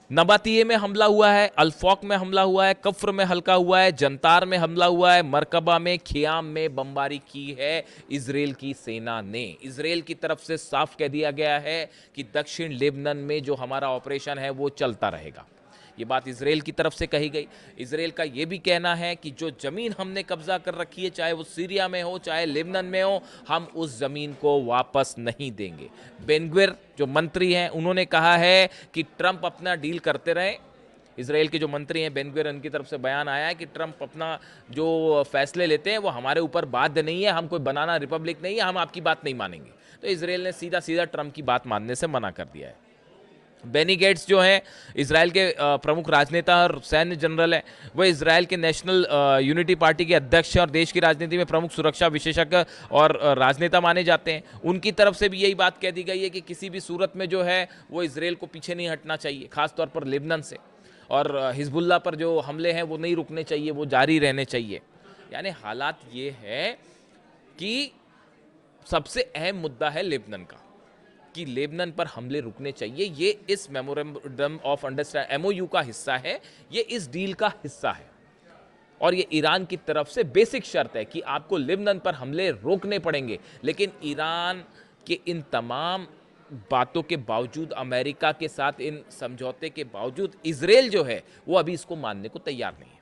नबातिये में हमला हुआ है, अल्फौक में हमला हुआ है, कफ्र में हल्का हुआ है, जंतार में हमला हुआ है, मरकबा में, खियाम में बमबारी की है इजराइल की सेना ने। इजराइल की तरफ से साफ कह दिया गया है कि दक्षिण लेबनान में जो हमारा ऑपरेशन है वो चलता रहेगा। ये बात इजराइल की तरफ से कही गई। इजराइल का ये भी कहना है कि जो ज़मीन हमने कब्जा कर रखी है, चाहे वो सीरिया में हो चाहे लेबनान में हो, हम उस ज़मीन को वापस नहीं देंगे। बेन-गुविर जो मंत्री हैं उन्होंने कहा है कि ट्रंप अपना डील करते रहें। इजराइल के जो मंत्री हैं बेन-गुविर, उनकी तरफ से बयान आया है कि ट्रंप अपना जो फैसले लेते हैं वो हमारे ऊपर बाध्य नहीं है, हम कोई बनाना रिपब्लिक नहीं है, हम आपकी बात नहीं मानेंगे। तो इजराइल ने सीधा सीधा ट्रंप की बात मानने से मना कर दिया है। बेनी गेट्स जो हैं इजराइल के प्रमुख राजनेता और सैन्य जनरल हैं, वो इजराइल के नेशनल यूनिटी पार्टी के अध्यक्ष और देश की राजनीति में प्रमुख सुरक्षा विशेषज्ञ और राजनेता माने जाते हैं। उनकी तरफ से भी यही बात कह दी गई है कि किसी भी सूरत में जो है वो इजराइल को पीछे नहीं हटना चाहिए, खासतौर पर लेबनान से, और हिजबुल्ला पर जो हमले हैं वो नहीं रुकने चाहिए, वो जारी रहने चाहिए। यानी हालात ये है कि सबसे अहम मुद्दा है लेबनान का, कि लेबनान पर हमले रुकने चाहिए। ये इस मेमोरेंडम ऑफ अंडरस्टैंडिंग एमओयू का हिस्सा है, ये इस डील का हिस्सा है, और ये ईरान की तरफ से बेसिक शर्त है कि आपको लेबनान पर हमले रोकने पड़ेंगे। लेकिन ईरान के इन तमाम बातों के बावजूद, अमेरिका के साथ इन समझौते के बावजूद, इजराइल जो है वो अभी इसको मानने को तैयार नहीं है।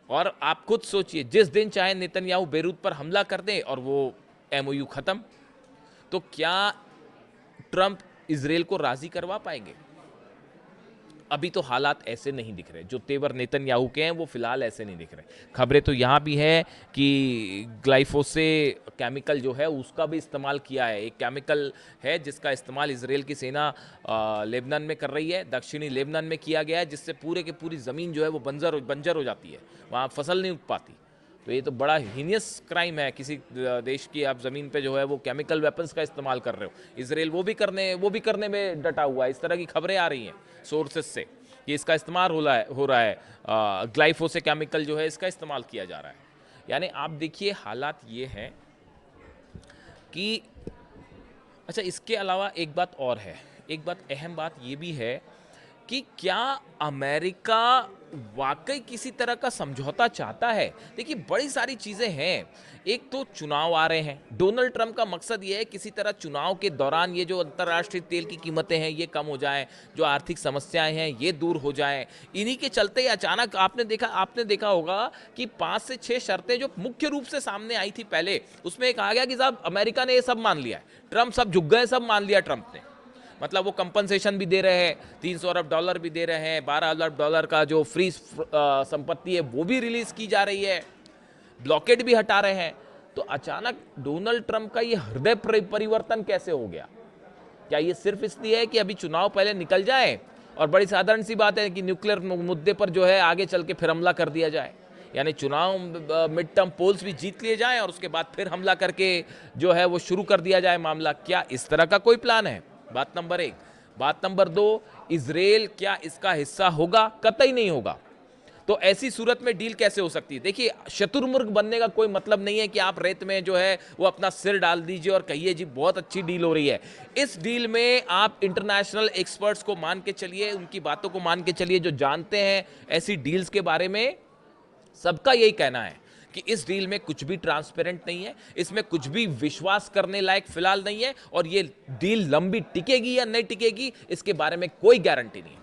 और आप खुद सोचिए, जिस दिन चाहे नेतन्याहू बेरूत पर हमला कर दें और वो एमओयू खत्म, तो क्या ट्रंप इजराइल को राजी करवा पाएंगे? अभी तो हालात ऐसे नहीं दिख रहे। जो तेवर नेतन्याहू के हैं वो फिलहाल ऐसे नहीं दिख रहे। खबरें तो यहाँ भी है कि ग्लाइफोसे केमिकल जो है उसका भी इस्तेमाल किया है। एक केमिकल है जिसका इस्तेमाल इजराइल की सेना लेबनान में कर रही है, दक्षिणी लेबनान में किया गया है, जिससे पूरे की पूरी ज़मीन जो है वो बंजर हो जाती है, वहाँ फसल नहीं उग पाती। तो ये तो बड़ा हीनियस क्राइम है, किसी देश की आप ज़मीन पे जो है वो केमिकल वेपन्स का इस्तेमाल कर रहे हो। इजराइल वो भी करने में डटा हुआ है। इस तरह की खबरें आ रही हैं सोर्सेस से कि इसका इस्तेमाल हो रहा है, ग्लाइफोसे केमिकल जो है इसका इस्तेमाल किया जा रहा है। यानी आप देखिए हालात ये हैं कि अच्छा, इसके अलावा एक बात और है, एक बात अहम बात ये भी है कि क्या अमेरिका वाकई किसी तरह का समझौता चाहता है? देखिए बड़ी सारी चीज़ें हैं। एक तो चुनाव आ रहे हैं, डोनाल्ड ट्रंप का मकसद ये है किसी तरह चुनाव के दौरान ये जो अंतर्राष्ट्रीय तेल की कीमतें हैं ये कम हो जाएं, जो आर्थिक समस्याएं हैं ये दूर हो जाएं। इन्हीं के चलते अचानक आपने देखा होगा कि 5 से 6 शर्तें जो मुख्य रूप से सामने आई थी पहले, उसमें एक आ गया कि साहब अमेरिका ने ये सब मान लिया है, ट्रंप सब झुक गए, सब मान लिया ट्रंप ने। मतलब वो कंपनसेशन भी दे रहे हैं, $300 अरब भी दे रहे हैं, $12 का जो फ्रीज संपत्ति है वो भी रिलीज की जा रही है, ब्लॉकेड भी हटा रहे हैं। तो अचानक डोनाल्ड ट्रंप का ये हृदय परिवर्तन कैसे हो गया? क्या ये सिर्फ इसलिए है कि अभी चुनाव पहले निकल जाए, और बड़ी साधारण सी बात है कि न्यूक्लियर मुद्दे पर जो है आगे चल के फिर हमला कर दिया जाए, यानी चुनाव मिड टर्म पोल्स भी जीत लिए जाएं और उसके बाद फिर हमला करके जो है वो शुरू कर दिया जाए मामला? क्या इस तरह का कोई प्लान है? बात नंबर 1। बात नंबर 2, इजराइल क्या इसका हिस्सा होगा? कतई नहीं होगा। तो ऐसी सूरत में डील कैसे हो सकती है? देखिए, शतुर्मुर्ग बनने का कोई मतलब नहीं है कि आप रेत में जो है वो अपना सिर डाल दीजिए और कहिए जी बहुत अच्छी डील हो रही है। इस डील में आप इंटरनेशनल एक्सपर्ट्स को मान के चलिए, उनकी बातों को मान के चलिए, जो जानते हैं ऐसी डील्स के बारे में। सबका यही कहना है कि इस डील में कुछ भी ट्रांसपेरेंट नहीं है, इसमें कुछ भी विश्वास करने लायक फिलहाल नहीं है, और ये डील लंबी टिकेगी या नहीं टिकेगी इसके बारे में कोई गारंटी नहीं है।